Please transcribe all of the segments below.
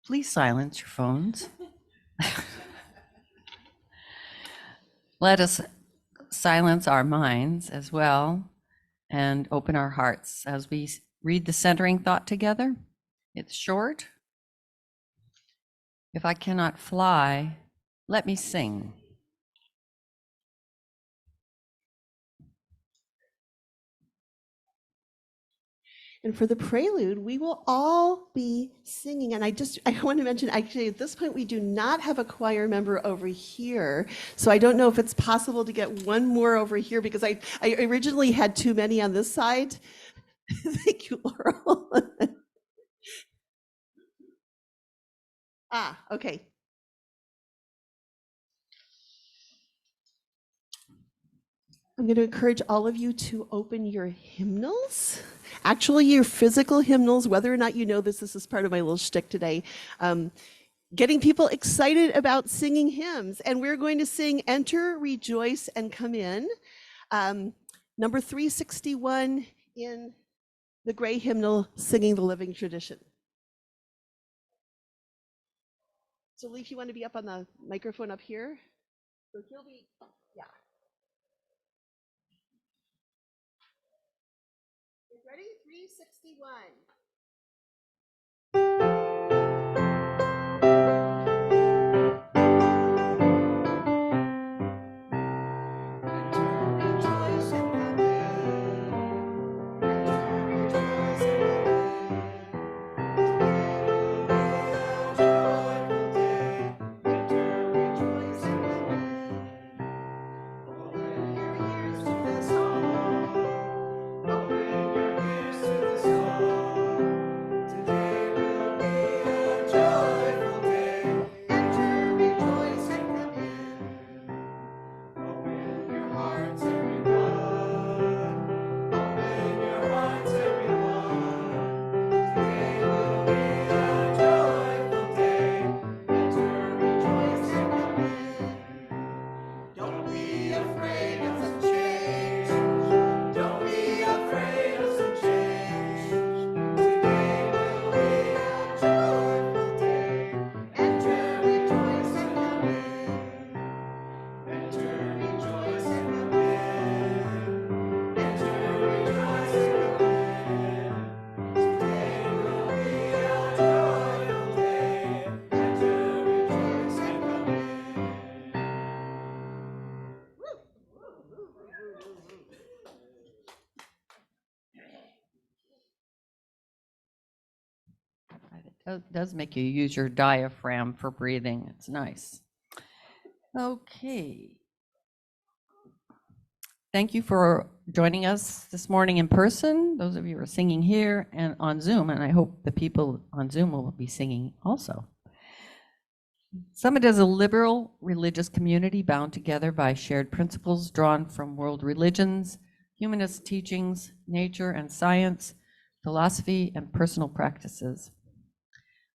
Please silence your phones. Let us silence our minds as well and open our hearts as we read the centering thought together. It's short. If I cannot fly, let me sing. And for the prelude, we will all be singing. And I want to mention, actually, at this point, we do not have a choir member over here. So I don't know if it's possible to get one more over here, because I originally had too many on this side. Thank you, Laurel. Okay. I'm going to encourage all of you to open your hymnals. Actually, your physical hymnals, whether or not you know this is part of my little shtick today. Getting people excited about singing hymns. And we're going to sing Enter, Rejoice, and Come In. Number 361 in the gray hymnal, Singing the Living Tradition. So Leaf, you want to be up on the microphone up here? So he'll be, yeah. Ready? 361. It does make you use your diaphragm for breathing. It's nice. Okay. Thank you for joining us this morning in person, those of you who are singing here and on Zoom, and I hope the people on Zoom will be singing also. Summit is a liberal religious community bound together by shared principles drawn from world religions, humanist teachings, nature and science, philosophy, and personal practices.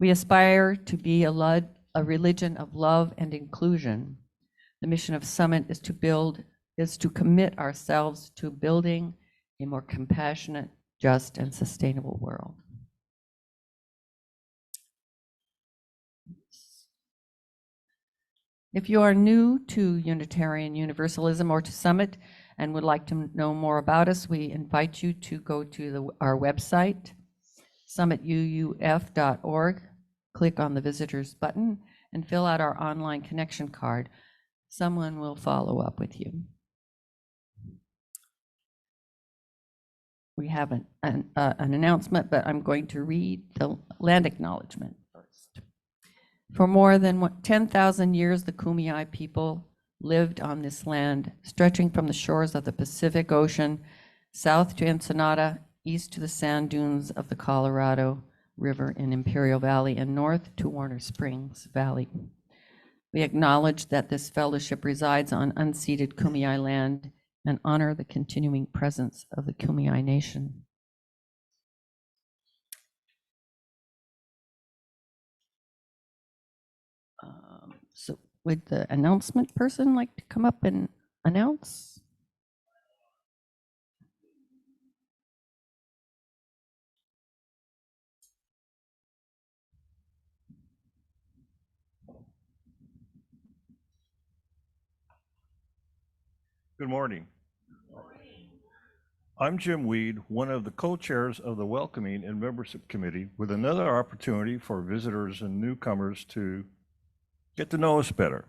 We aspire to be a religion of love and inclusion. The mission of Summit is to commit ourselves to building a more compassionate, just, and sustainable world. If you are new to Unitarian Universalism or to Summit and would like to know more about us, we invite you to go to our website, summituuf.org, click on the visitors button, and fill out our online connection card. Someone will follow up with you. We have an announcement, but I'm going to read the land acknowledgement first. For more than 10,000 years, the Kumeyaay people lived on this land, stretching from the shores of the Pacific Ocean, south to Ensenada, east to the sand dunes of the Colorado River in Imperial Valley, and north to Warner Springs Valley. We acknowledge that this fellowship resides on unceded Kumeyaay land and honor the continuing presence of the Kumeyaay Nation. So would the announcement person like to come up and announce? Good morning. I'm Jim Weed, one of the co-chairs of the Welcoming and Membership Committee, with another opportunity for visitors and newcomers to get to know us better.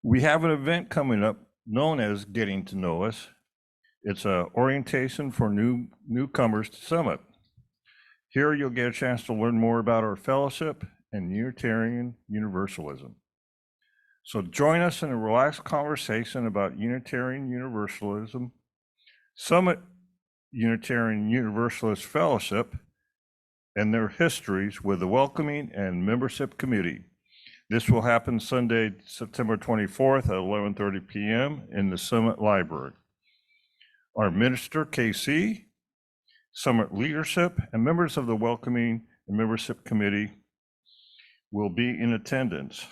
We have an event coming up known as Getting to Know Us. It's an orientation for newcomers to Summit. Here you'll get a chance to learn more about our fellowship and Unitarian Universalism. So join us in a relaxed conversation about Unitarian Universalism, Summit Unitarian Universalist Fellowship, and their histories with the Welcoming and Membership Committee. This will happen Sunday, September 24th at 11:30 p.m. in the Summit Library. Our minister, KC, Summit leadership, and members of the Welcoming and Membership Committee will be in attendance.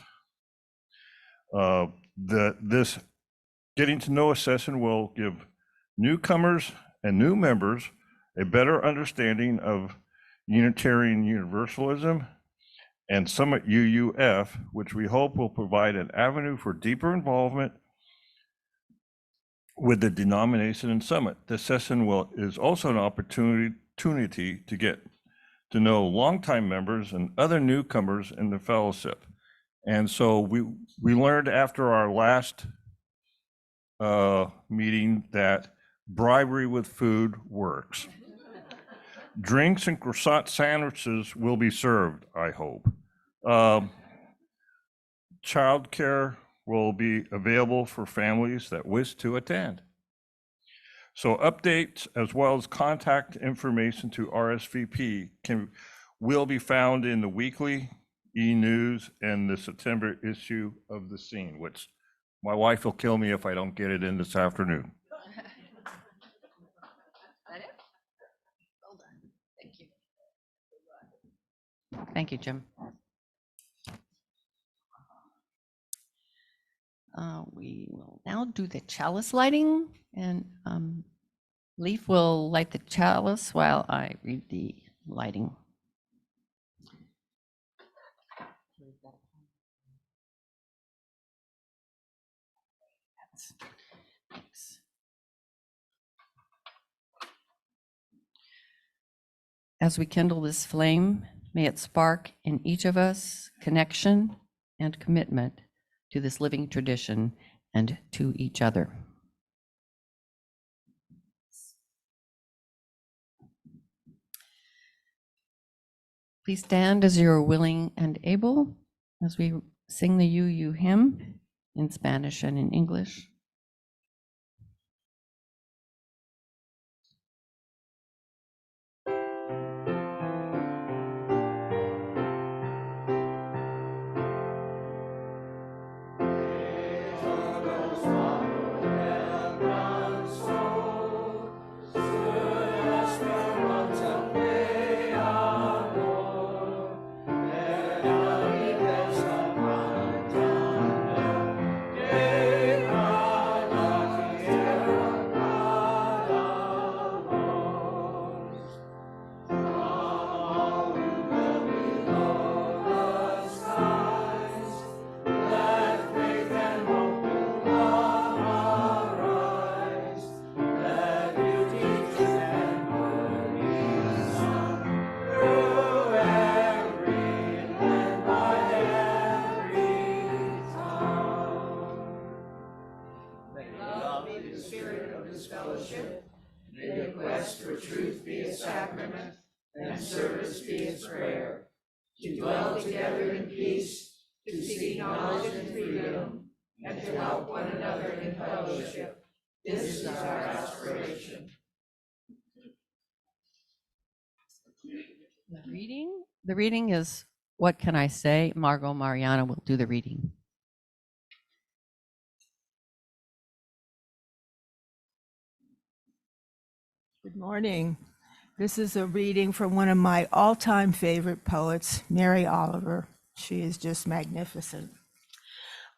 This Getting to Know Us session will give newcomers and new members a better understanding of Unitarian Universalism and Summit UUF, which we hope will provide an avenue for deeper involvement with the denomination and Summit. This session is also an opportunity to get to know longtime members and other newcomers in the fellowship. And so we learned after our last meeting that bribery with food works. Drinks and croissant sandwiches will be served, I hope. Childcare will be available for families that wish to attend. So updates as well as contact information to RSVP will be found in the weekly e-news and the September issue of The Scene, which my wife will kill me if I don't get it in this afternoon. Thank you. Thank you, Jim. We will now do the chalice lighting, and Leaf will light the chalice while I read the lighting. Thanks. As we kindle this flame, may it spark in each of us connection and commitment to this living tradition and to each other. Please stand as you are willing and able as we sing the UU hymn in Spanish and in English. The reading is What Can I Say? Margot Mariana will do the reading. Good morning. This is a reading from one of my all-time favorite poets, Mary Oliver. She is just magnificent.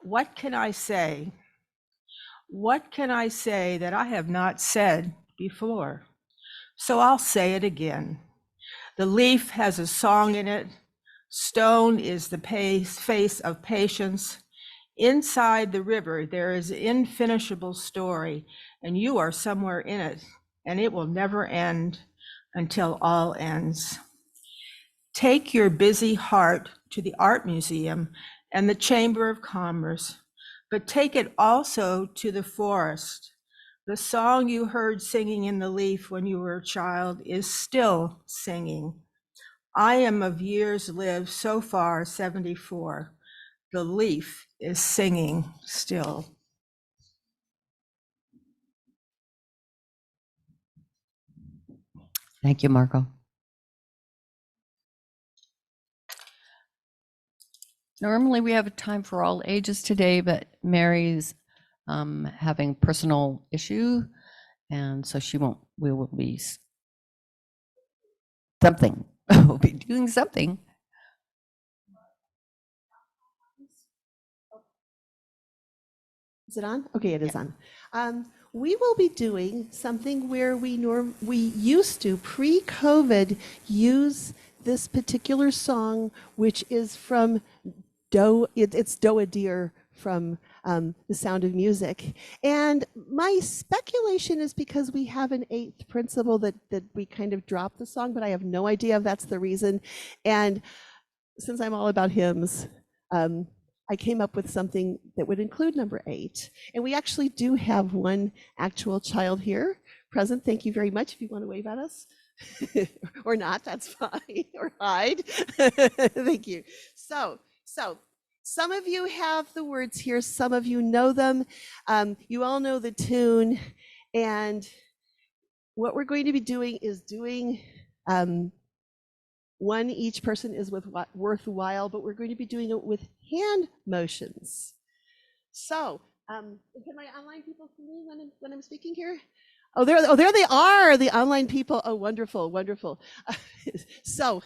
What can I say? What can I say that I have not said before? So I'll say it again. The leaf has a song in it. Stone is the face of patience. Inside the river, there is an infinishable story, and you are somewhere in it, and it will never end until all ends. Take your busy heart to the art museum and the Chamber of Commerce, but take it also to the forest. The song you heard singing in the leaf when you were a child is still singing. I am of years lived so far, 74. The leaf is singing still. Thank you, Margot. Normally, we have a time for all ages today, but Mary's having personal issue, and so we will be something. We'll be doing something. Is it on? Okay, it is on. We will be doing something where we used to pre-COVID use this particular song, which is from it's Do a Deer from The Sound of Music. And my speculation is because we have an 8th principle that we kind of dropped the song, but I have no idea if that's the reason. And since I'm all about hymns, I came up with something that would include number 8. And we actually do have one actual child here present. Thank you very much. If you want to wave at us or not, that's fine, or hide. Thank you. So some of you have the words here. Some of you know them. You all know the tune. And what we're going to be doing is one each person is worthwhile, but we're going to be doing it with hand motions. So, can my online people see me when I'm speaking here? Oh, there they are, the online people. Oh, wonderful, wonderful. So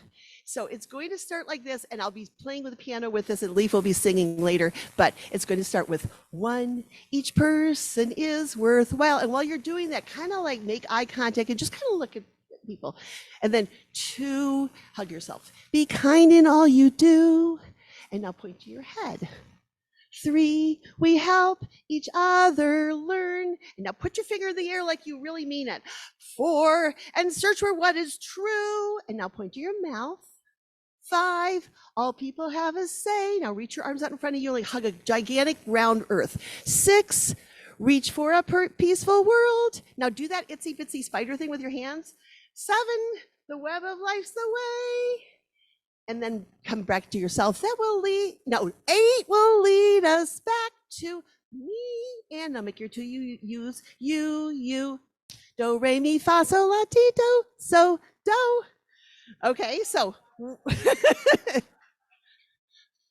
it's going to start like this, and I'll be playing with the piano with this, and Leaf will be singing later, but it's going to start with 1, each person is worthwhile. And while you're doing that, kind of like make eye contact and just kind of look at people. And then 2, hug yourself. Be kind in all you do. And now point to your head. 3, we help each other learn. And now put your finger in the air like you really mean it. 4, and search for what is true. And now point to your mouth. 5, all people have a say. Now reach your arms out in front of you, like hug a gigantic round earth. 6, reach for a peaceful world. Now do that itsy bitsy spider thing with your hands. 7, the web of life's the way. And then come back to yourself. 8 will lead us back to me. And now make your 2 use you. Do, re, mi, fa, sol, la, ti, do, so, do. Okay, so.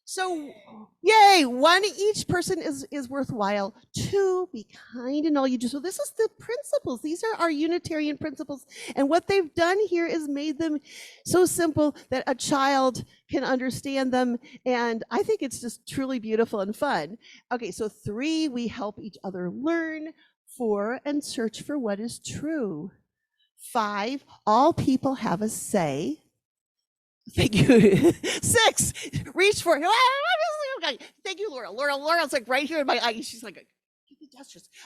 So, yay, 1, each person is worthwhile. 2, be kind in all you do. So this is the principles. These are our Unitarian principles. And what they've done here is made them so simple that a child can understand them. And I think it's just truly beautiful and fun. Okay, so 3, we help each other learn. 4, and search for what is true. 5, all people have a say. Thank you. 6, reach for it. Okay. Thank you, Laura. Laura's like right here in my eye. She's like,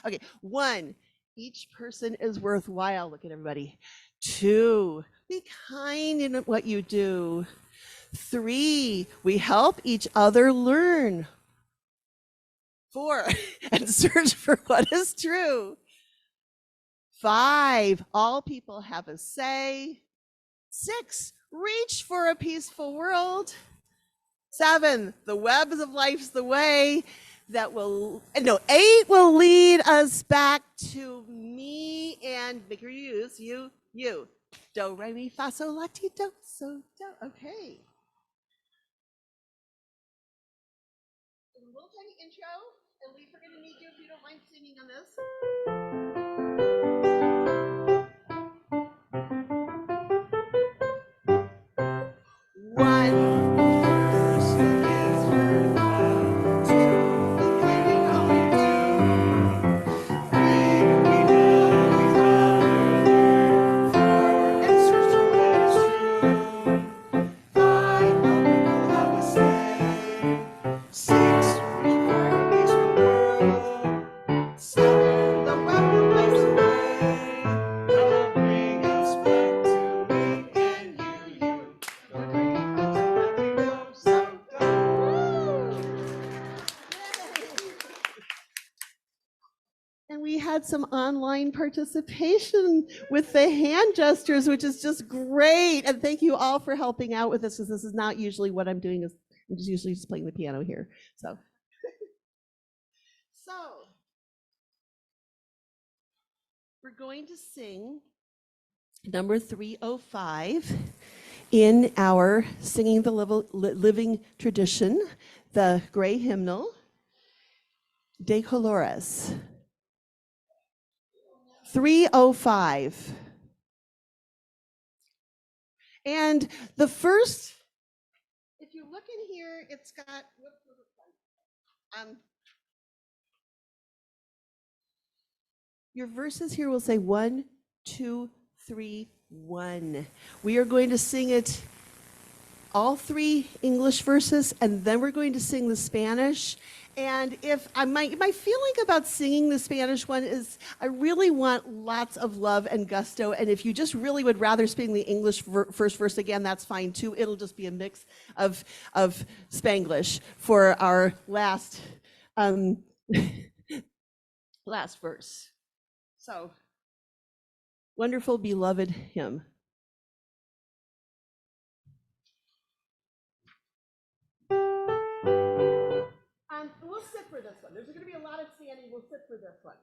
okay. 1, each person is worthwhile. Look at everybody. 2, be kind in what you do. 3, we help each other learn. 4, and search for what is true. 5, all people have a say. 6, reach for a peaceful world. 7, the webs of life's the way. 8 will lead us back to me, and make your use you. Do, re, mi, fa, sol, la, ti, do, so, do. Okay. A little tiny intro, and Lee, we're going to need you if you don't mind singing on this. had some online participation with the hand gestures, which is just great. And thank you all for helping out with this, because this is not usually what I'm doing. I'm just usually just playing the piano here. So we're going to sing number 305 in our Singing the Living Tradition, the Gray Hymnal, De Colores. 305. And the first, if you look in here, it's got, your verses here will say 1, 2, 3, 1. We are going to sing it, all 3 English verses, and then we're going to sing the Spanish. And if my feeling about singing the Spanish one is I really want lots of love and gusto. And if you just really would rather sing the English first verse again, that's fine too. It'll just be a mix of Spanglish for our last last verse. So, wonderful, beloved hymn. We'll sit for this one. There's going to be a lot of standing. We'll sit for this one.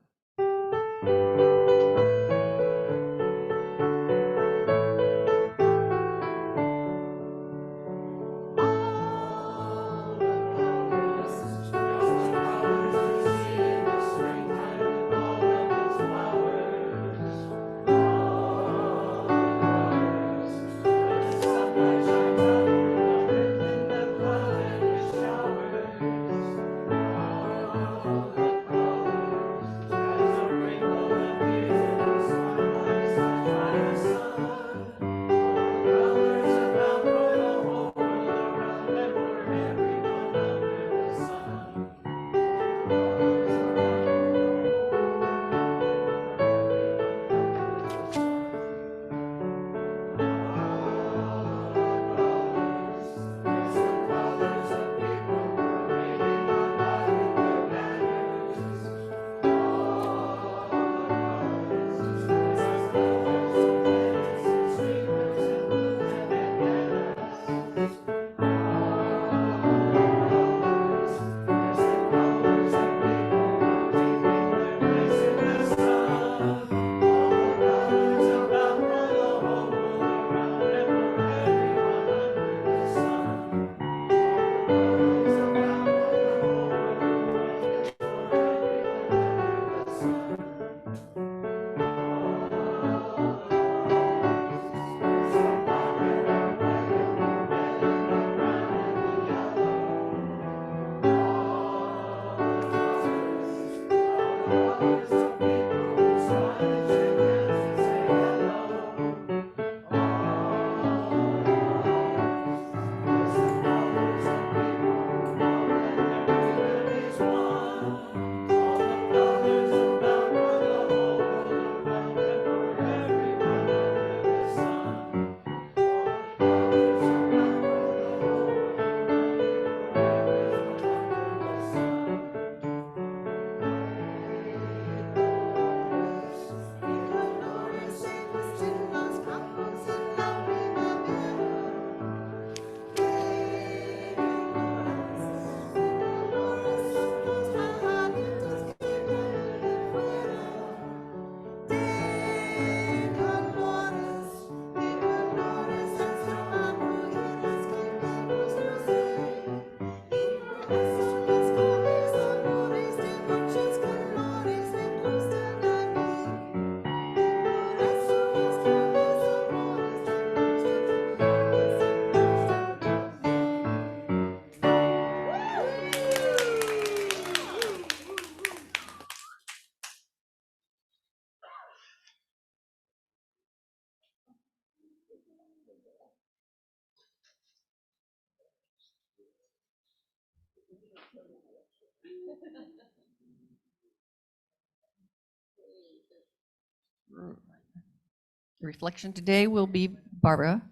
The reflection today will be Barbara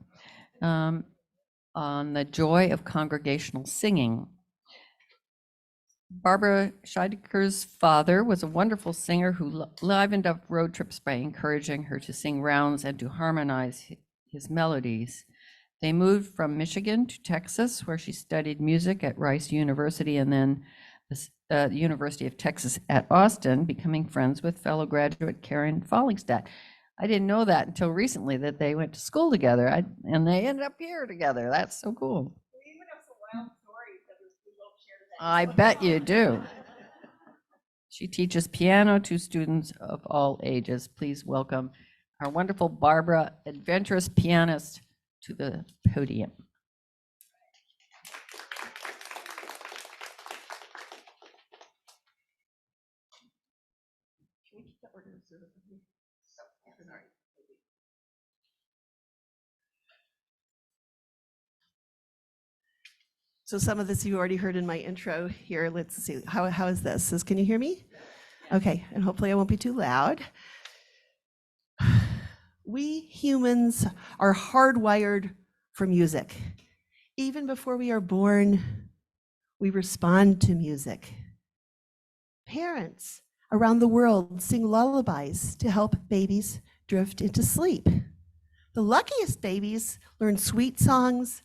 on the joy of congregational singing. Barbara Scheidker's father was a wonderful singer who livened up road trips by encouraging her to sing rounds and to harmonize his melodies. They moved from Michigan to Texas, where she studied music at Rice University and then the University of Texas at Austin, becoming friends with fellow graduate Karen Fallingstadt. I didn't know that until recently, that they went to school together, and they ended up here together. That's so cool. I bet you do. She teaches piano to students of all ages. Please welcome our wonderful Barbara, adventurous pianist, to the podium. So some of this you already heard in my intro here. Let's see, how is this? Can you hear me? Okay, and hopefully I won't be too loud. We humans are hardwired for music. Even before we are born, we respond to music. Parents around the world sing lullabies to help babies drift into sleep. The luckiest babies learn sweet songs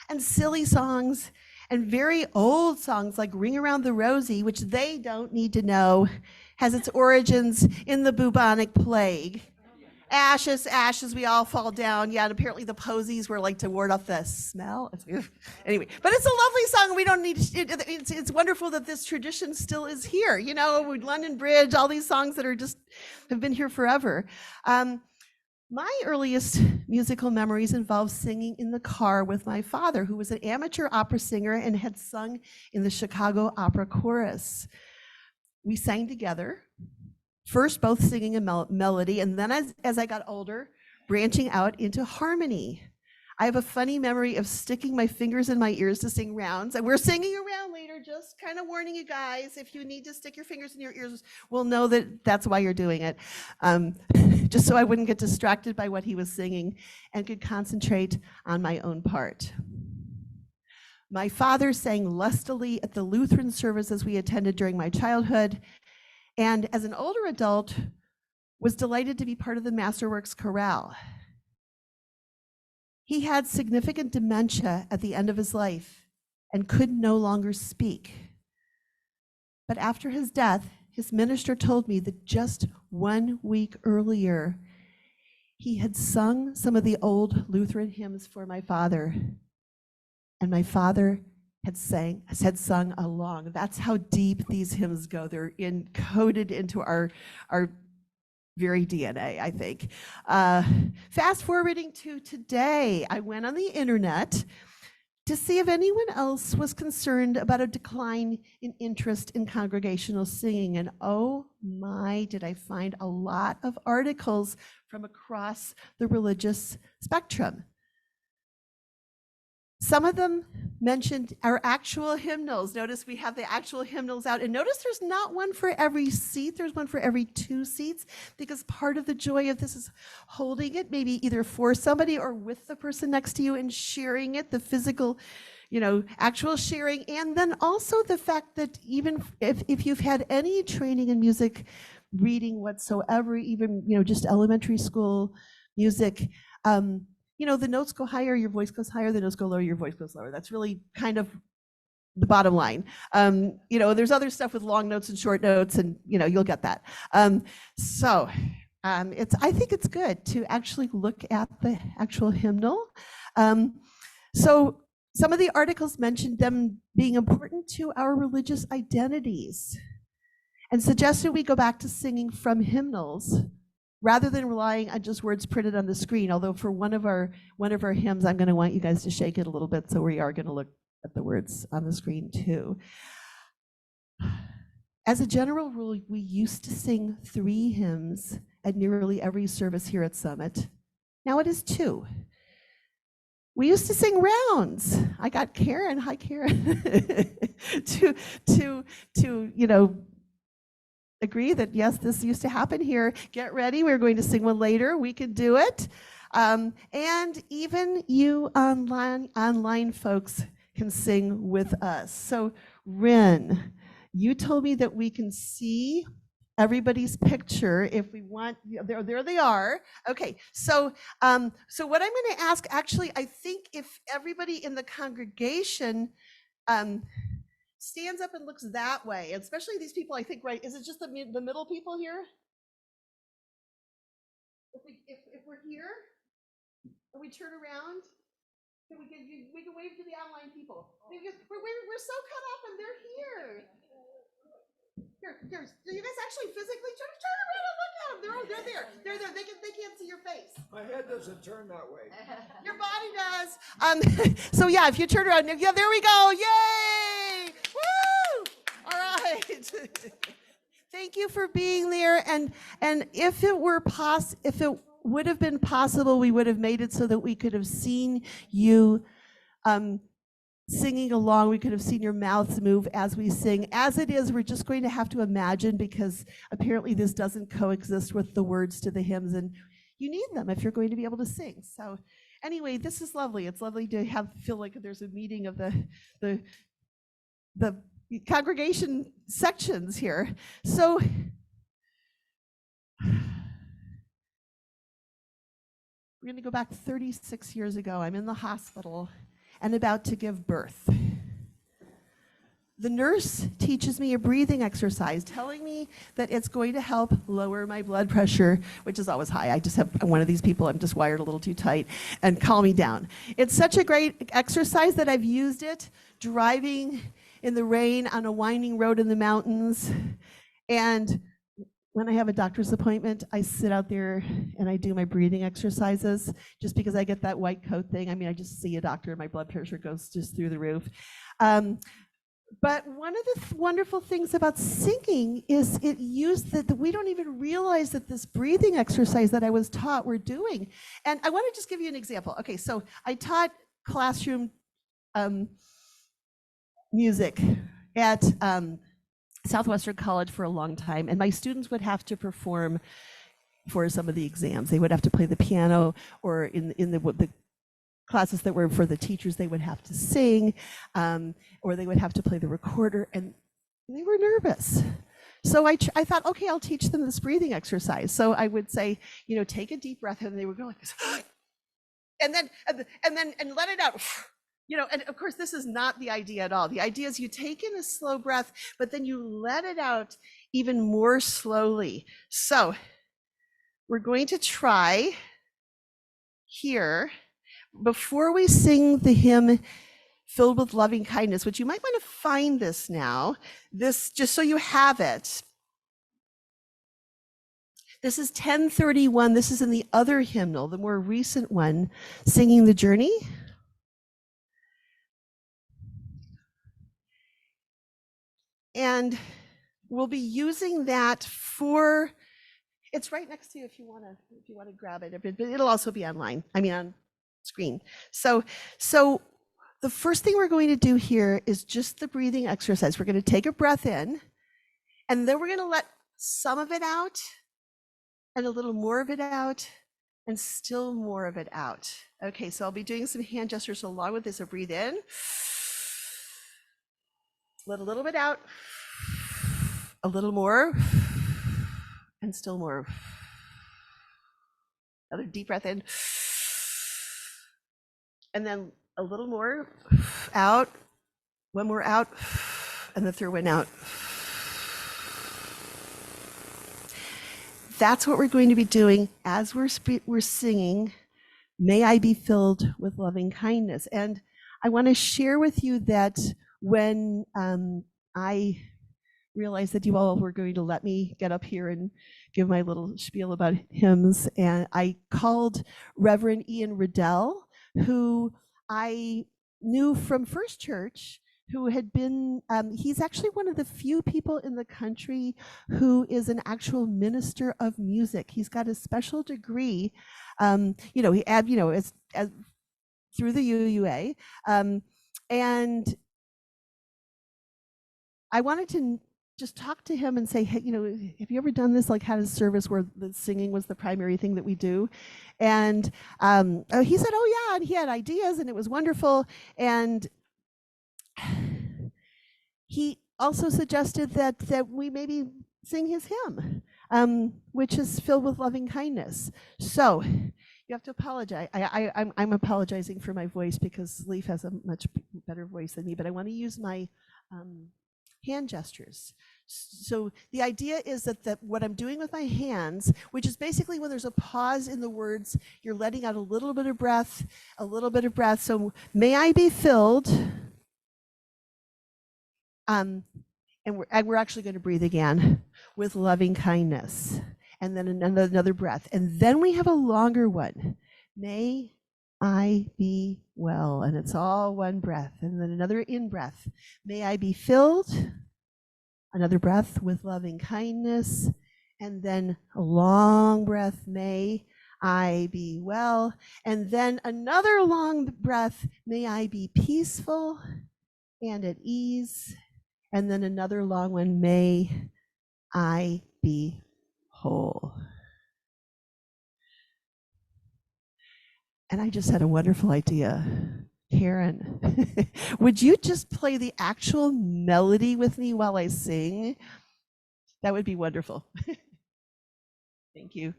and silly songs and very old songs like Ring Around the Rosie, which they don't need to know, has its origins in the bubonic plague. Ashes, ashes, we all fall down. Yeah, and apparently the posies were like to ward off the smell. Anyway, but it's a lovely song. We don't need it's wonderful that this tradition still is here. You know, London Bridge, all these songs that are just have been here forever. My earliest musical memories involve singing in the car with my father, who was an amateur opera singer and had sung in the Chicago Opera Chorus. We sang together, first both singing a melody, and then as I got older, branching out into harmony. I have a funny memory of sticking my fingers in my ears to sing rounds, and we're singing around later, just kind of warning you guys, if you need to stick your fingers in your ears, we'll know that that's why you're doing it. Just so I wouldn't get distracted by what he was singing and could concentrate on my own part. My father sang lustily at the Lutheran services we attended during my childhood, and as an older adult, was delighted to be part of the Masterworks chorale. He had significant dementia at the end of his life and could no longer speak. But after his death, his minister told me that just 1 week earlier, he had sung some of the old Lutheran hymns for my father, and my father had sung along. That's how deep these hymns go. They're encoded into our very DNA, I think. Fast forwarding to today, I went on the internet to see if anyone else was concerned about a decline in interest in congregational singing. And oh my, did I find a lot of articles from across the religious spectrum. Some of them mentioned our actual hymnals. Notice we have the actual hymnals out, and notice there's not one for every seat, there's one for every 2 seats, because part of the joy of this is holding it, maybe either for somebody or with the person next to you and sharing it, the physical, actual sharing, and then also the fact that even if you've had any training in music, reading whatsoever, even, just elementary school music, the notes go higher, your voice goes higher, the notes go lower, your voice goes lower. That's really kind of the bottom line. There's other stuff with long notes and short notes, and you'll get that. I think it's good to actually look at the actual hymnal. So some of the articles mentioned them being important to our religious identities and suggested we go back to singing from hymnals rather than relying on just words printed on the screen. Although for one of our hymns, I'm going to want you guys to shake it a little bit, so we are going to look at the words on the screen too. As a general rule, we used to sing 3 hymns at nearly every service here at Summit. Now it is 2. We used to sing rounds. I got Karen, hi Karen, to agree that yes, this used to happen here. Get ready, we're going to sing one later. We can do it. And even you online folks can sing with us. So Rin, you told me that we can see everybody's picture if we want. There they are. Okay, so what I'm going to ask, actually, I think if everybody in the congregation stands up and looks that way, especially these people, I think, right? Is it just the middle people here? If we're here and we turn around, we can wave to the online people. Because we're so caught up and they're here. Here, do you guys actually physically turn around and look at them? They're there. They're there. They can't see your face. My head doesn't turn that way. Your body does. So yeah, if you turn around, yeah, there we go. Yay! Woo! All right. Thank you for being there. And if it would have been possible, we would have made it so that we could have seen you singing along. We could have seen your mouths move as we sing. As it is, we're just going to have to imagine, because apparently this doesn't coexist with the words to the hymns, and you need them if you're going to be able to sing. So anyway, this is lovely. It's lovely to feel like there's a meeting of the congregation sections here. So we're going to go back 36 years ago. I'm in the hospital and about to give birth. The nurse teaches me a breathing exercise, telling me that it's going to help lower my blood pressure, which is always high. I'm one of these people, I'm just wired a little too tight, and calm me down. It's such a great exercise that I've used it driving in the rain on a winding road in the mountains. And when I have a doctor's appointment, I sit out there and I do my breathing exercises, just because I get that white coat thing. I mean, I just see a doctor and my blood pressure goes just through the roof. But one of the wonderful things about singing is it used that we don't even realize that this breathing exercise that I was taught we're doing. And I want to just give you an example. Okay, so I taught classroom music at Southwestern College for a long time, and my students would have to perform for some of the exams. They would have to play the piano, or in the classes that were for the teachers, they would have to sing, or they would have to play the recorder, and they were nervous. So I thought, okay, I'll teach them this breathing exercise. So I would say, take a deep breath, and they would go like this, and then let it out. And of course, this is not the idea at all. The idea is you take in a slow breath, but then you let it out even more slowly. So we're going to try here, before we sing the hymn Filled with Loving Kindness, which you might want to find this now, this just so you have it. This is 1031. This is in the other hymnal, the more recent one, Singing the Journey. And we'll be using that for, it's right next to you if you want to grab it, but it'll also be online, on screen. So the first thing we're going to do here is just the breathing exercise. We're going to take a breath in, and then we're going to let some of it out, and a little more of it out, and still more of it out. Okay, so I'll be doing some hand gestures along with this. So breathe in. Let a little bit out, a little more, and still more. Another deep breath in, and then a little more out, one more out, and the third one out. That's what we're going to be doing as we're singing, May I Be Filled with Loving Kindness. And I want to share with you that when I realized that you all were going to let me get up here and give my little spiel about hymns, and I called Reverend Ian Riddell, who I knew from First Church, who had been, he's actually one of the few people in the country who is an actual minister of music. He's got a special degree, he had, as through the UUA, and I wanted to just talk to him and say, hey, have you ever done this, like had a service where the singing was the primary thing that we do? And he said, oh yeah, and he had ideas and it was wonderful. And he also suggested that we maybe sing his hymn, which is filled with loving kindness. So you have to apologize. I'm apologizing for my voice because Leaf has a much better voice than me, but I want to use my hand gestures. So the idea is that what I'm doing with my hands, which is basically when there's a pause in the words, you're letting out a little bit of breath, a little bit of breath. So may I be filled. And we're actually going to breathe again with loving kindness. And then another breath. And then we have a longer one. May I be well. And it's all one breath. And then another in breath. May I be filled. Another breath with loving kindness. And then a long breath. May I be well. And then another long breath. May I be peaceful and at ease. And then another long one, may I be whole. And I just had a wonderful idea. Karen, would you just play the actual melody with me while I sing? That would be wonderful. Thank you.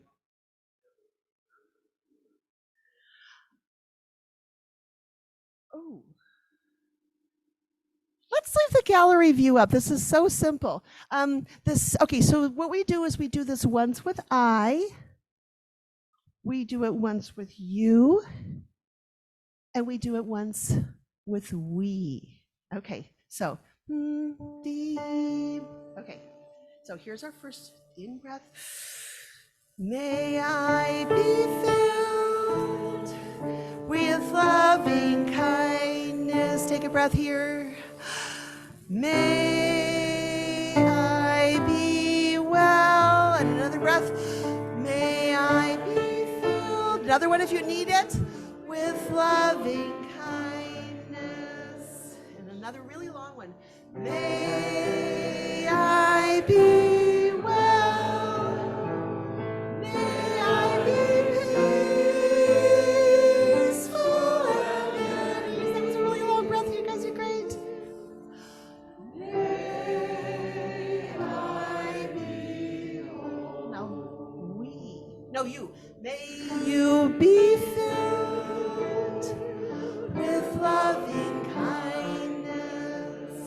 Oh. Let's leave the gallery view up. This is so simple. Okay, so what we do is we do this once with I, we do it once with you, and we do it once with we. Okay, so, okay, so here's our first in breath. May I be filled with loving kindness. Take a breath here. May I be well. And another breath. May I be filled. Another one if you need it. With loving kindness. And another really long one. May I be well. May I be peaceful and at ease. That was a really long breath. You guys are great. May I be whole. Now we. No, you. May you be filled with loving kindness.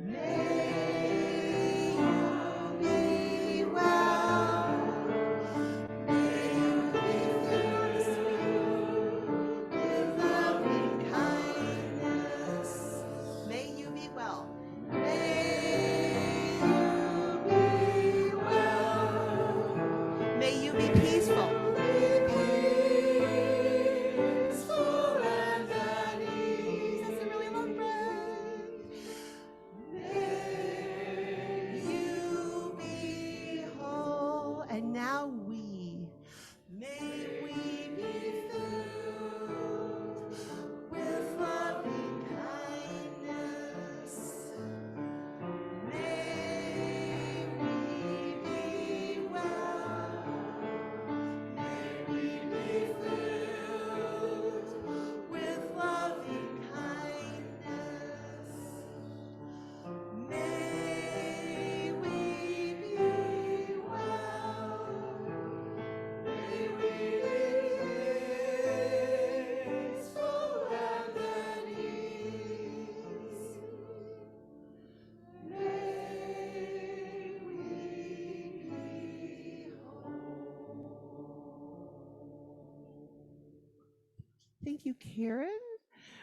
May you be well. May you be filled with loving kindness. May you be well. May you be well. May you be peaceful. Be peaceful and at ease. That's a really long breath. May you be whole. And now we. May we be filled with loving kindness. May we be well. May we be filled with loving kindness. May we be well. May we be peaceful and at ease. May we be whole. Thank you, Karen,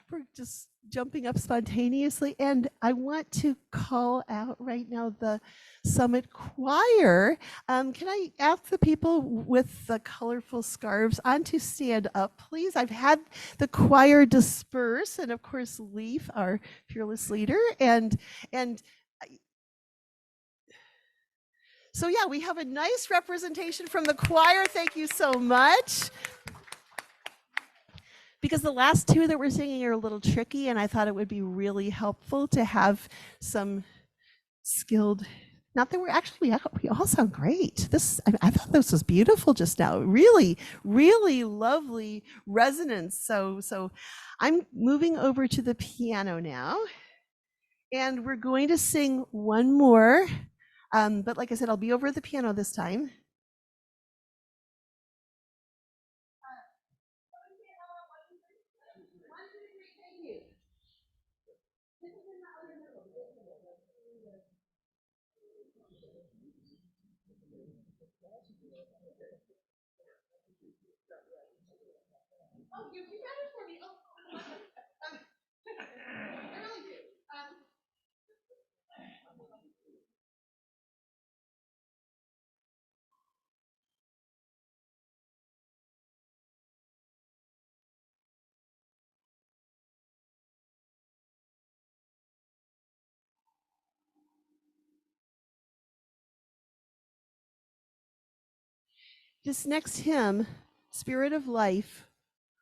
for just jumping up spontaneously. And I want to call out right now the Summit Choir. Can I ask the people with the colorful scarves on to stand up, please? I've had the choir disperse, and of course, Leaf, our fearless leader, and so yeah, we have a nice representation from the choir. Thank you so much. Because the last two that we're singing are a little tricky, and I thought it would be really helpful to have some skilled, Not that we all sound great. I thought this was beautiful just now. Really, really lovely resonance. So I'm moving over to the piano now, and we're going to sing one more. But like I said, I'll be over at the piano this time. This next hymn, Spirit of Life,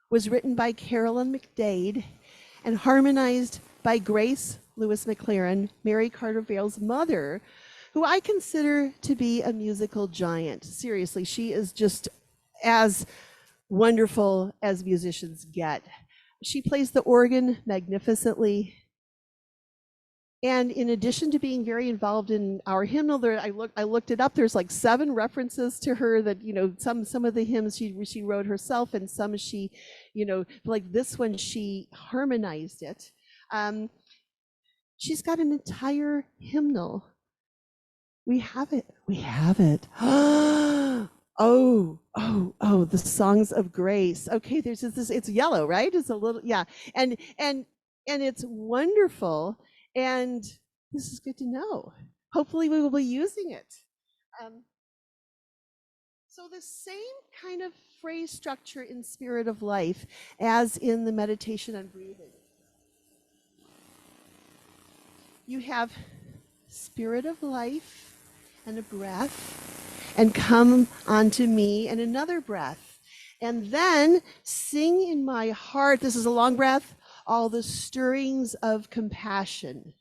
was written by Carolyn McDade and harmonized by Grace Lewis McLaren, Mary Carter Vale's mother, who I consider to be a musical giant. Seriously, she is just as wonderful as musicians get. She plays the organ magnificently. And in addition to being very involved in our hymnal, I looked it up. There's like 7 references to her that, some of the hymns she wrote herself, and some she, like this one, she harmonized it. She's got an entire hymnal. We have it. We have it. Oh, the songs of grace. Okay, there's this, it's yellow, right? It's a little, yeah. And it's wonderful. And this is good to know. Hopefully we will be using it. So the same kind of phrase structure in Spirit of Life as in the meditation on breathing. You have Spirit of Life and a breath, and come onto me, and another breath. And then sing in my heart, this is a long breath, all the stirrings of compassion.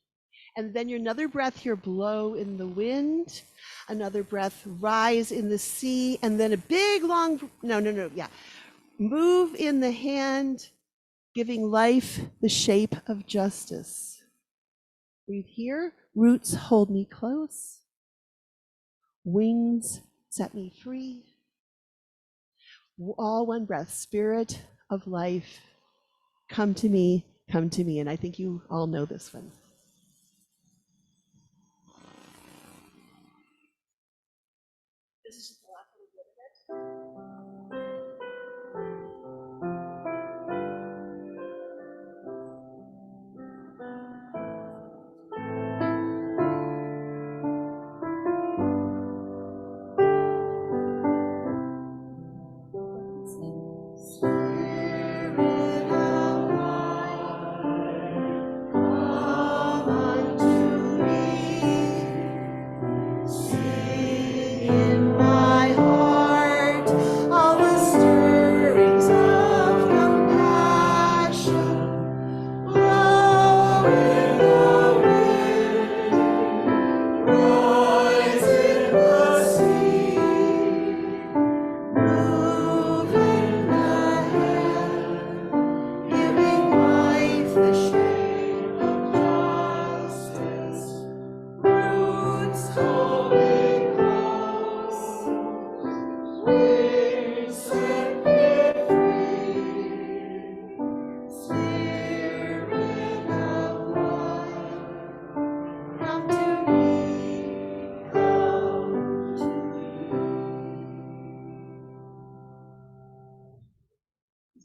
And then your another breath here, blow in the wind, another breath, rise in the sea, and then a big long, yeah. Move in the hand, giving life the shape of justice. Breathe here, roots hold me close, wings set me free. All one breath, Spirit of Life, come to me, come to me. And I think you all know this one. This is just the last little bit of it.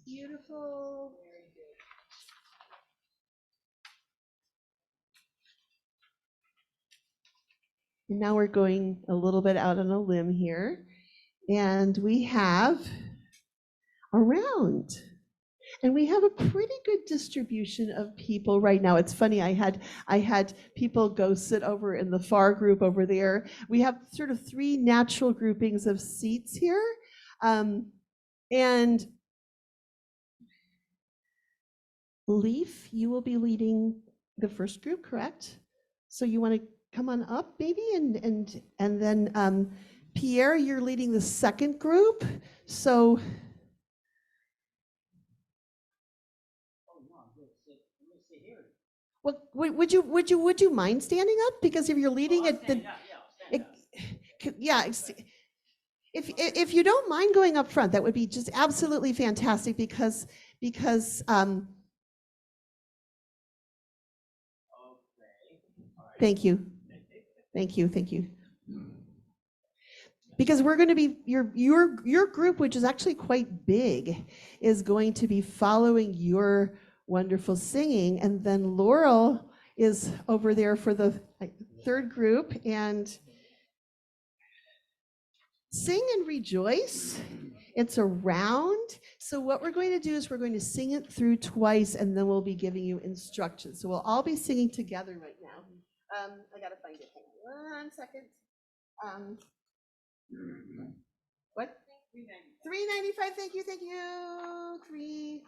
Beautiful. And now we're going a little bit out on a limb here. And we have around. And we have a pretty good distribution of people right now. It's funny, I had people go sit over in the far group over there. We have sort of 3 natural groupings of seats here. And Leaf, you will be leading the first group, correct? So you want to come on up maybe, and then Pierre, you're leading the second group, so. Well, would you mind standing up? Because if you're leading it, then yeah, if you don't mind going up front, that would be just absolutely fantastic because thank you. Because we're going to be your group, which is actually quite big, is going to be following your wonderful singing, and then Laurel is over there for the third group, and sing and rejoice. It's a round. So what we're going to do is we're going to sing it through twice, and then we'll be giving you instructions. So we'll all be singing together right now. I gotta find it. Hang on 1 second. What? $3.95. Thank you. $3.95.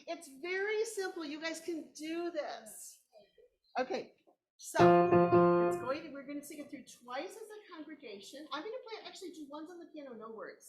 It's very simple. You guys can do this. Okay. So we're going to sing it through twice as a congregation. I'm going to play actually do ones on the piano, no words.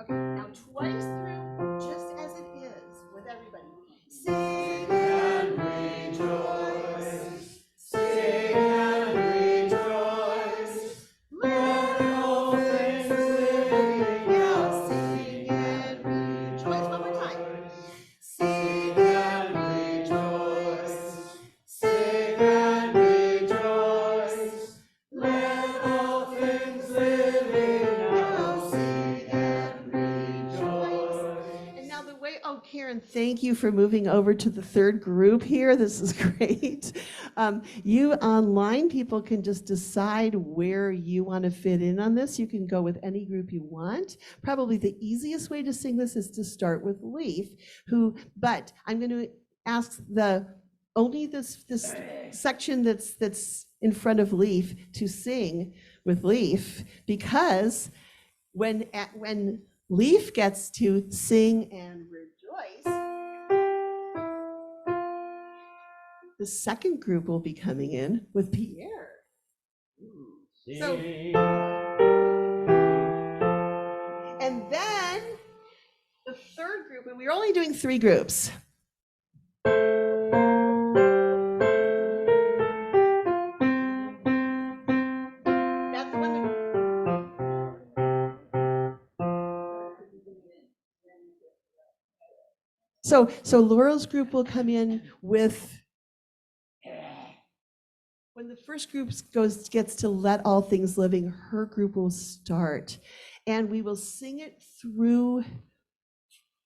Okay, now twice through, just as it is, with everybody. Sing and rejoice. Sing and rejoice. Let all things live now. Sing and rejoice. One more time. Sing and rejoice. Sing and rejoice. Let all things live now. Sing and rejoice. And now the way, oh, Karen, thank you for moving over to the third group here. This is great. You online people can just decide where you want to fit in on this. You can go with any group you want. Probably the easiest way to sing this is to start with Leaf, but I'm going to ask only this section that's in front of Leaf to sing with Leaf, because when Leaf gets to sing and rejoice, the second group will be coming in with Pierre. So, and then the third group, and we're only doing 3 groups. That's the one that... So Laurel's group will come in with, when the first group gets to Let All Things Living, her group will start, and we will sing it through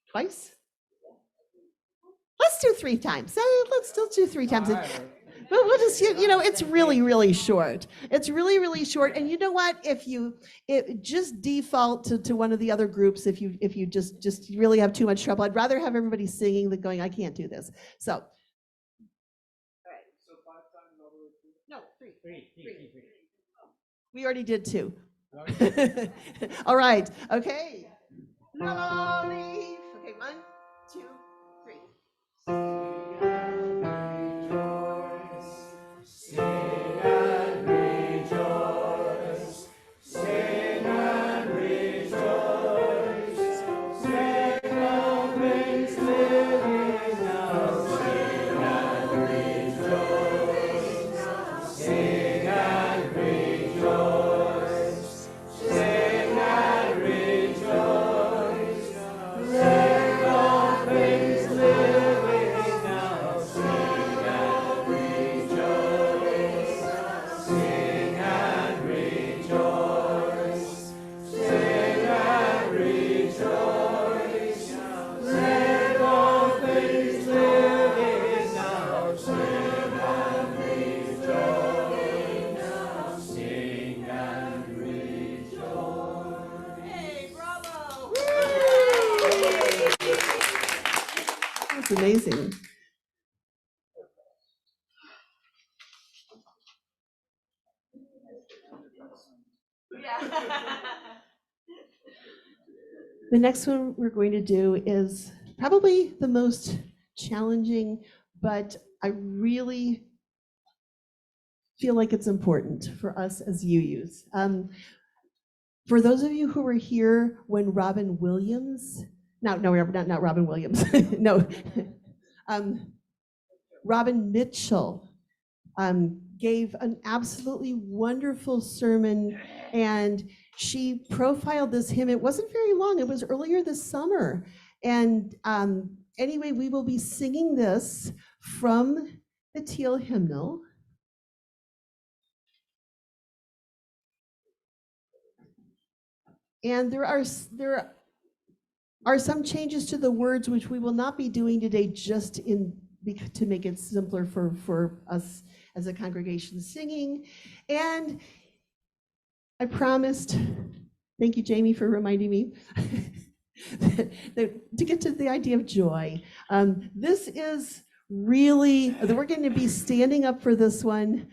twice. Let's do 3 times. Let's still do 3 times. But we'll just, it's really, really short. It's really, really short. And you know what? It just default to one of the other groups if you just really have too much trouble. I'd rather have everybody singing than going, I can't do this. So. All right. So 5 times all the way through? No, 3. 3. We already did 2. All right. Okay. Leaf. Okay, 1, 2, 3. Sing and rejoice. Sing and rejoice. Let all things living now. Sing and rejoice. Sing and rejoice. Sing and rejoice. Let all things living now. Sing and rejoice. Sing and rejoice. Sing and rejoice. Let all things living now. Sing and rejoice. Sing and rejoice. Hey, bravo! That's amazing. The next one we're going to do is probably the most challenging, but I really feel like it's important for us as UUs. For those of you who were here when Robin Williams, not Robin Williams, no, Robin Mitchell gave an absolutely wonderful sermon, and she profiled this hymn. It wasn't very long, it was earlier this summer. And anyway, we will be singing this from the Teal hymnal. And there are some changes to the words, which we will not be doing today, just to make it simpler for us as a congregation singing. And I promised, thank you, Jamie, for reminding me, to get to the idea of joy. This is really, we're going to be standing up for this one.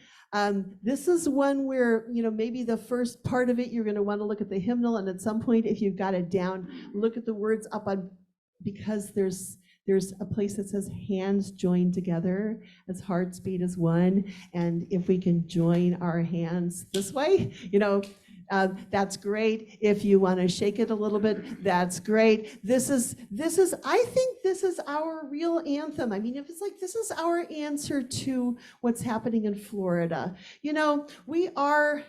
This is one where, maybe the first part of it, you're going to want to look at the hymnal, and at some point, if you've got it down, look at the words up on, because there's a place that says hands joined together as hearts beat as one. And if we can join our hands this way, that's great. If you want to shake it a little bit, that's great. I think this is our real anthem. I mean, if it's like, this is our answer to what's happening in Florida. We are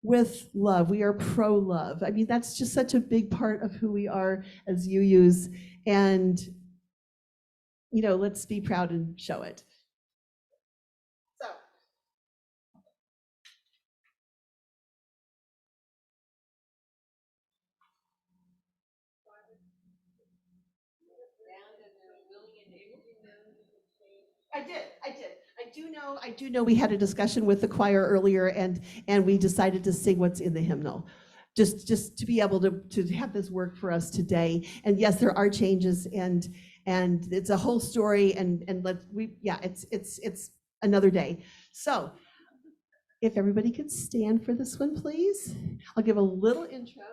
with love. We are pro-love. I mean, that's just such a big part of who we are as UUs. And, let's be proud and show it. So. I did. I do know we had a discussion with the choir earlier, and we decided to sing what's in the hymnal, just to be able to have this work for us today. And yes, there are changes, and it's a whole story, and it's another day. So if everybody could stand for this one, please. I'll give a little intro.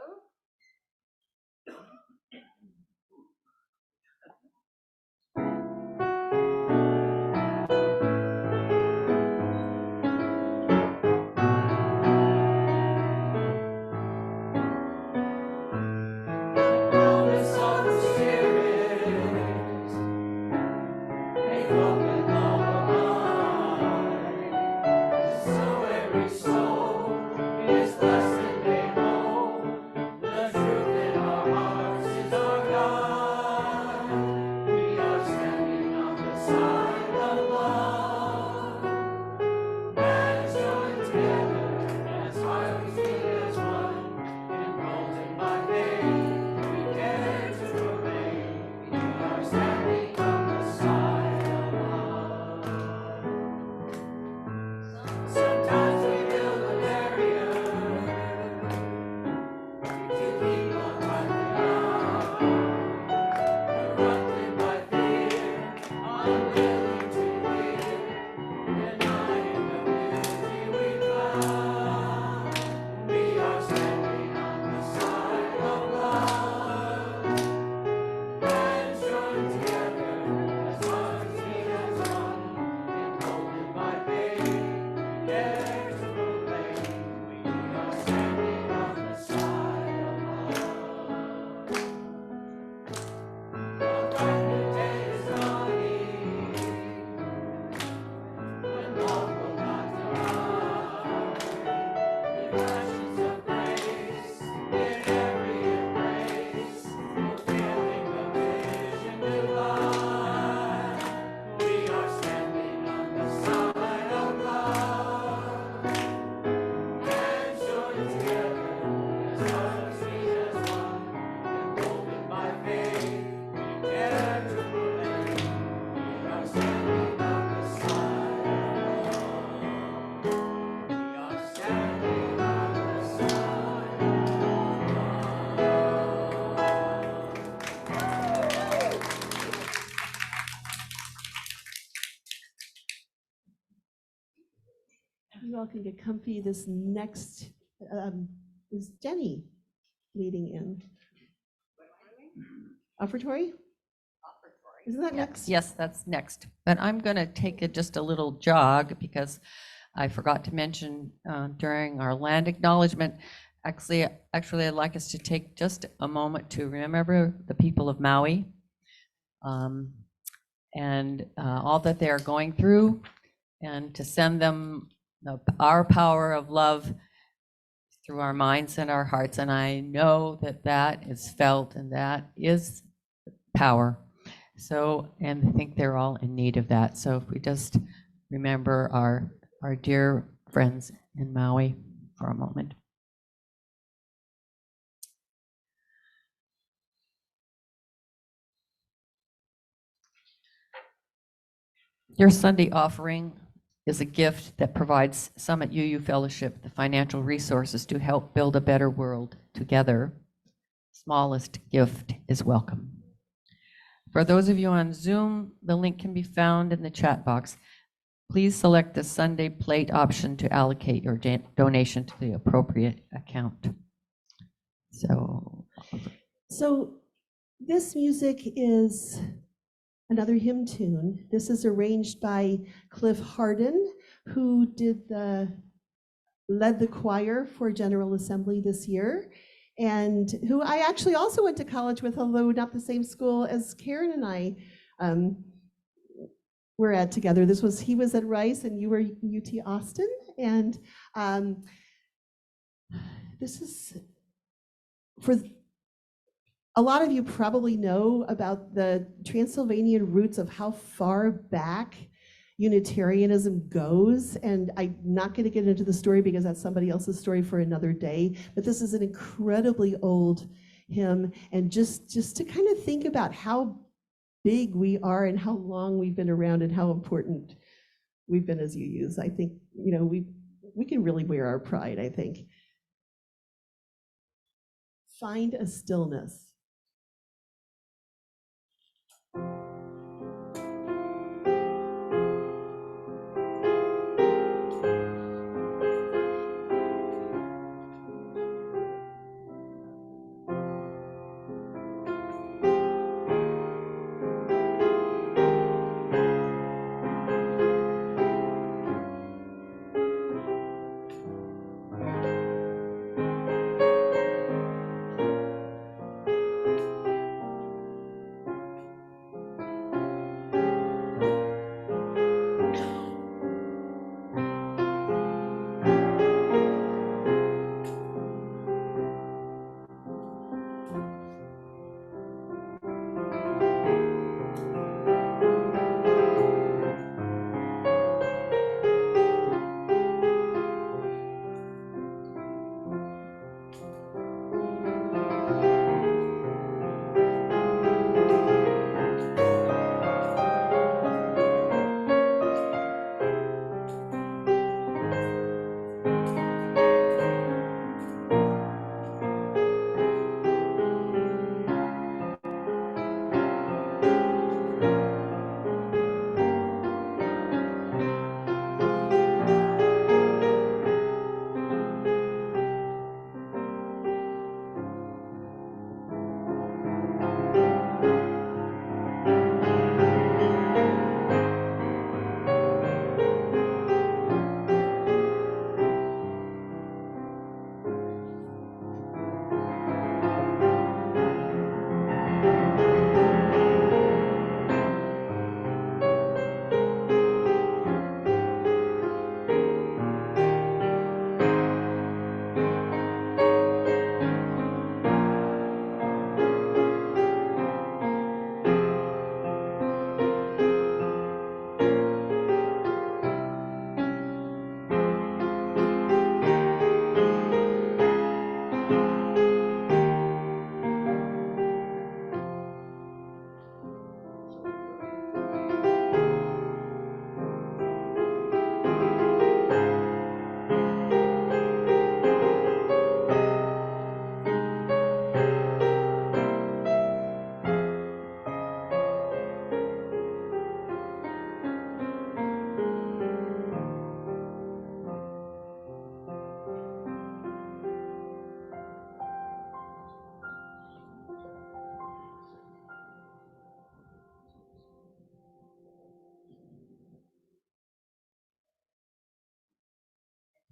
You all can get comfy. This next is Jenny leading in? Offertory? Isn't that next? Yes, that's next. But I'm going to take just a little jog because I forgot to mention during our land acknowledgement, actually, I'd like us to take just a moment to remember the people of Maui and all that they are going through, and to send them our power of love through our minds and our hearts. And I know that that is felt and that is power. So, and I think they're all in need of that. So if we just remember our dear friends in Maui for a moment. Your Sunday offering is a gift that provides Summit UU Fellowship the financial resources to help build a better world together. Smallest gift is welcome. For those of you on Zoom, the link can be found in the chat box. Please select the Sunday plate option to allocate your donation to the appropriate account. So this music is another hymn tune. This is arranged by Cliff Harden, who led the choir for General Assembly this year, and who I actually also went to college with, although not the same school as Karen and I were at together. He was at Rice and you were UT Austin, and this is for a lot of you probably know about the Transylvanian roots of how far back Unitarianism goes, and I'm not going to get into the story because that's somebody else's story for another day, but this is an incredibly old hymn, and just to kind of think about how big we are and how long we've been around and how important we've been as UUs. I think, we can really wear our pride, I think. Find a stillness.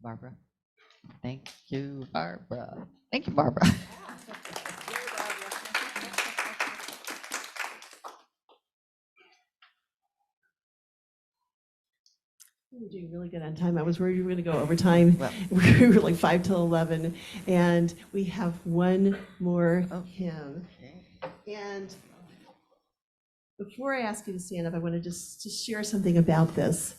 Barbara. Thank you, Barbara. Thank you, Barbara. We're doing really good on time. I was worried we were going to go over time. Well. We were like 5 till 11, and we have one more Oh. hymn. And before I ask you to stand up, I want to just share something about this.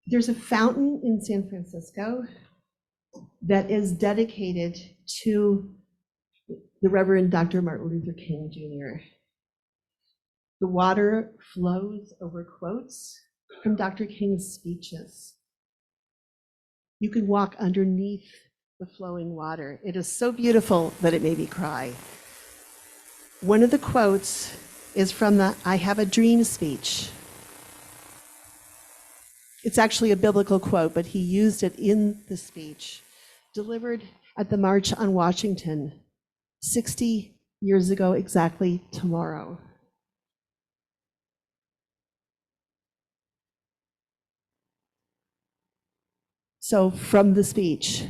There's a fountain in San Francisco that is dedicated to the Reverend Dr. Martin Luther King Jr. The water flows over quotes from Dr. King's speeches. You can walk underneath the flowing water. It is so beautiful that it made me cry. One of the quotes is from the I Have a Dream speech. It's actually a biblical quote, but he used it in the speech, delivered at the March on Washington 60 years ago exactly tomorrow. So from the speech,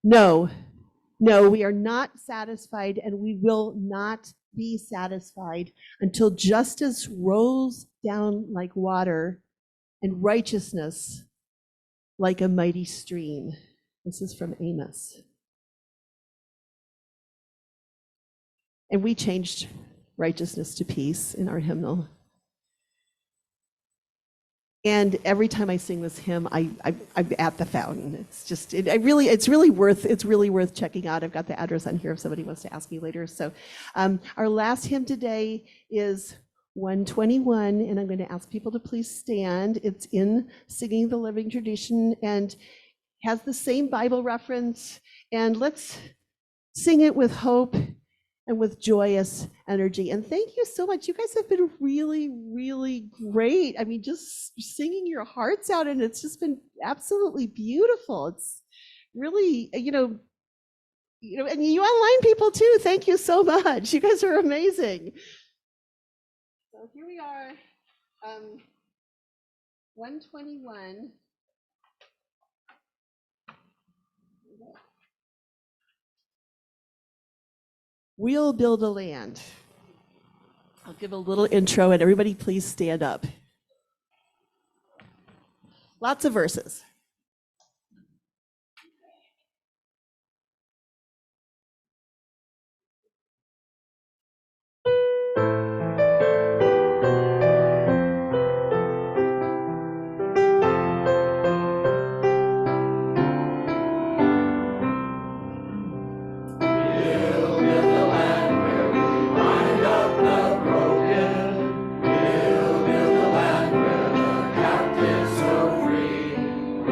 no, we are not satisfied, and we will not be satisfied until justice rolls down like water and righteousness like a mighty stream. This is from Amos. And we changed righteousness to peace in our hymnal. And every time I sing this hymn, I'm at the fountain. It's just, it's really worth checking out. I've got the address on here if somebody wants to ask me later. So our last hymn today is 121, and I'm going to ask people to please stand. It's in Singing the Living Tradition and has the same Bible reference. And let's sing it with hope and with joyous energy. And thank you so much. You guys have been really, really great. I mean, just singing your hearts out, and it's just been absolutely beautiful. It's really, and you online people too. Thank you so much. You guys are amazing. So here we are, 121. We'll build a land. I'll give a little intro, and everybody please stand up. Lots of verses. We'll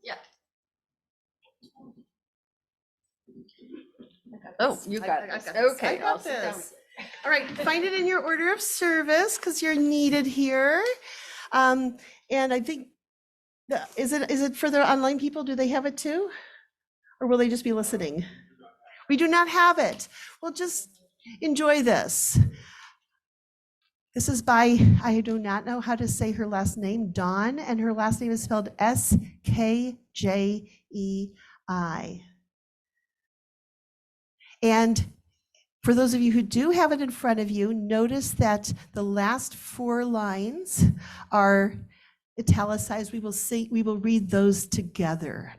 Yeah. Oh, you got this. Okay. I got I'll sit down. this. All right, find it in your order of service because you're needed here. And I think, is it for the online people? Do they have it too? Or will they just be listening? We do not have it. Well, just enjoy this. This is by, I do not know how to say her last name, Dawn, and her last name is spelled Skjei. And for those of you who do have it in front of you, notice that the last 4 lines are italicized. We will read those together.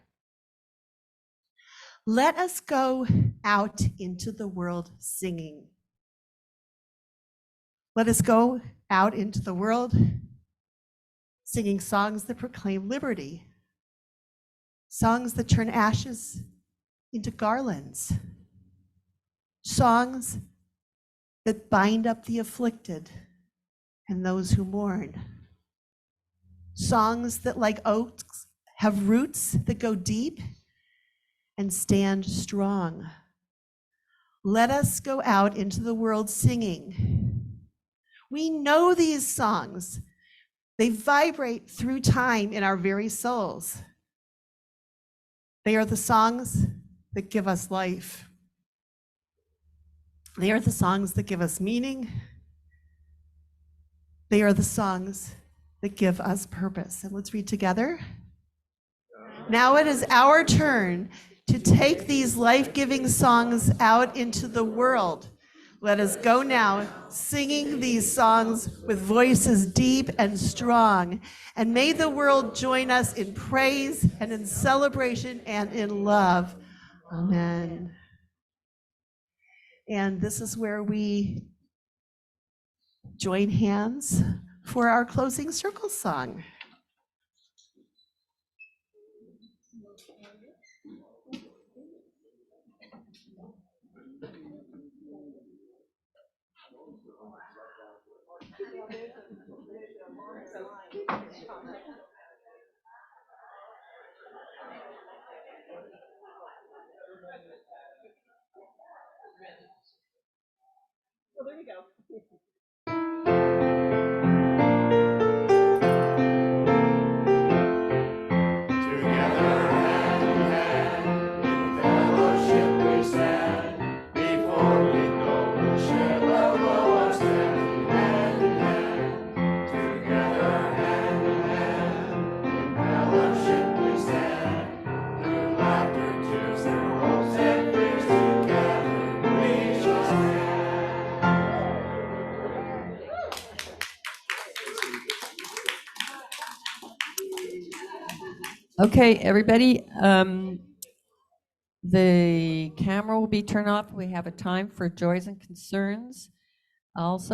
Let us go out into the world singing. Let us go out into the world singing songs that proclaim liberty, songs that turn ashes into garlands, songs that bind up the afflicted and those who mourn, songs that, like oaks, have roots that go deep and stand strong. Let us go out into the world singing. We know these songs. They vibrate through time in our very souls. They are the songs that give us life. They are the songs that give us meaning. They are the songs that give us purpose. And let's read together. Now it is our turn to take these life-giving songs out into the world. Let us go now, singing these songs with voices deep and strong. And may the world join us in praise and in celebration and in love. Amen. And this is where we join hands for our closing circle song. Well, there you go. Okay, everybody, the camera will be turned off. We have a time for joys and concerns also.